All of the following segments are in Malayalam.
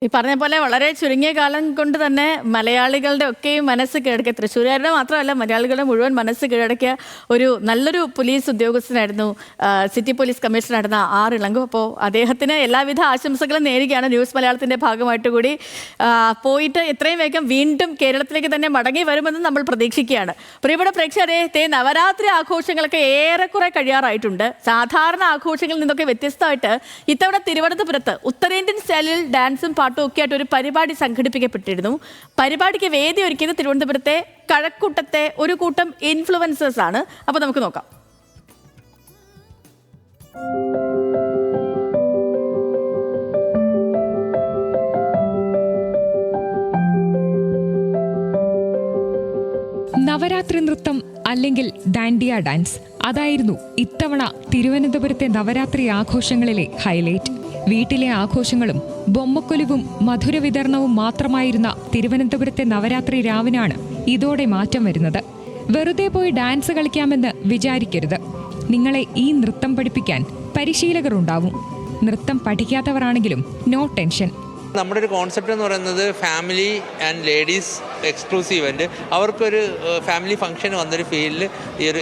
ഈ പറഞ്ഞ പോലെ വളരെ ചുരുങ്ങിയ കാലം കൊണ്ട് തന്നെ മലയാളികളുടെ ഒക്കെയും മനസ്സ് കീഴടക്കിയ, തൃശ്ശൂരുകാരുടെ മാത്രമല്ല മലയാളികളുടെ മുഴുവൻ മനസ്സ് കീഴടക്കിയ ഒരു നല്ലൊരു പോലീസ് ഉദ്യോഗസ്ഥനായിരുന്നു സിറ്റി പോലീസ് കമ്മീഷണറായിരുന്ന ആർ ഇളങ്കോ. അപ്പോൾ അദ്ദേഹത്തിന് എല്ലാവിധ ആശംസകളും നേരുകയാണ് ന്യൂസ് മലയാളത്തിൻ്റെ ഭാഗമായിട്ട് കൂടി. പോയിട്ട് എത്രയും വേഗം വീണ്ടും കേരളത്തിലേക്ക് തന്നെ മടങ്ങി വരുമെന്ന് നമ്മൾ പ്രതീക്ഷിക്കുകയാണ്. പ്രിയപ്പെട്ട പ്രേക്ഷകരെ, നവരാത്രി ആഘോഷങ്ങളൊക്കെ ഏറെക്കുറെ കഴിയാറായിട്ടുണ്ട്. സാധാരണ ആഘോഷങ്ങളിൽ നിന്നൊക്കെ വ്യത്യസ്തമായിട്ട് ഇത്തവണ തിരുവനന്തപുരത്ത് ഉത്തരേന്ത്യൻ സ്റ്റൈലിൽ ഡാൻസും പാട്ടും ഒക്കെ ആയിട്ട് ഒരു പരിപാടി സംഘടിപ്പിക്കപ്പെട്ടിരുന്നു. പരിപാടിക്ക് വേദി ഒരുക്കിയത് തിരുവനന്തപുരത്തെ കഴക്കൂട്ടത്തെ ഒരു കൂട്ടം ഇൻഫ്ലുവൻസേഴ്സ് ആണ്. അപ്പോൾ നമുക്ക് നോക്കാം. നവരാത്രി നൃത്തം അല്ലെങ്കിൽ ദാൻഡിയ ഡാൻസ്, അതായിരുന്നു ഇത്തവണ തിരുവനന്തപുരത്തെ നവരാത്രി ആഘോഷങ്ങളിലെ ഹൈലൈറ്റ്. വീട്ടിലെ ആഘോഷങ്ങളും ബൊമ്മക്കൊലുവും മധുര വിതരണവും മാത്രമായിരുന്ന തിരുവനന്തപുരത്തെ നവരാത്രി രാവിനാണ് ഇതോടെ മാറ്റം വരുന്നത്. വെറുതെ പോയി ഡാൻസ് കളിക്കാമെന്ന് വിചാരിക്കരുത്. നിങ്ങളെ ഈ നൃത്തം പഠിപ്പിക്കാൻ പരിശീലകർ ഉണ്ടാവും. നൃത്തം പഠിക്കാത്തവരാണെങ്കിലും നോ ടെൻഷൻ. നമ്മുടെ ഒരു കോൺസെപ്റ്റ് എന്ന് പറയുന്നത് family and ladies exclusive event. അവർക്കൊരു ഫാമിലി ഫംഗ്ഷൻ വന്നൊരു ഫീൽഡിൽ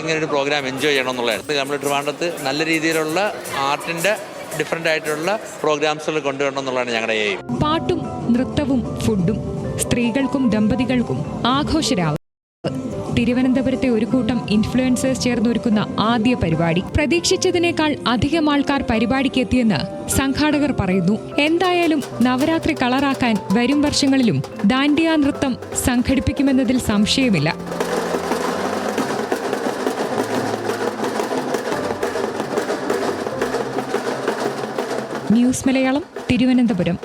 ഇങ്ങനൊരു പ്രോഗ്രാം എൻജോയ് ചെയ്യണം എന്നുള്ളതായിരുന്നു. നമ്മൾ ട്രിവാൻഡ്രത്ത് നല്ല രീതിയിലുള്ള ആർട്ടിൻ്റെ ഡിഫറെൻ്റ് ആയിട്ടുള്ള പ്രോഗ്രാംസുകൾ കൊണ്ടുവരണം എന്നുള്ളതാണ് ഞങ്ങളുടെ എയിം. പാട്ടും നൃത്തവും ഫുഡും സ്ത്രീകൾക്കും ദമ്പതികൾക്കും ആഘോഷരാവ്. തിരുവനന്തപുരത്തെ ഒരു കൂട്ടം ഇൻഫ്ലുവൻസേഴ്സ് ചേർന്നൊരുക്കുന്ന ആദ്യ പരിപാടി. പ്രതീക്ഷിച്ചതിനേക്കാൾ അധികം ആൾക്കാർ പരിപാടിക്ക് എത്തിയെന്ന് സംഘാടകർ പറയുന്നു. എന്തായാലും നവരാത്രി കളറാക്കാൻ വരും വർഷങ്ങളിലും ദാൻഡിയ നൃത്തം സംഘടിപ്പിക്കുമെന്നതിൽ സംശയമില്ല. ന്യൂസ് മലയാളം, തിരുവനന്തപുരം.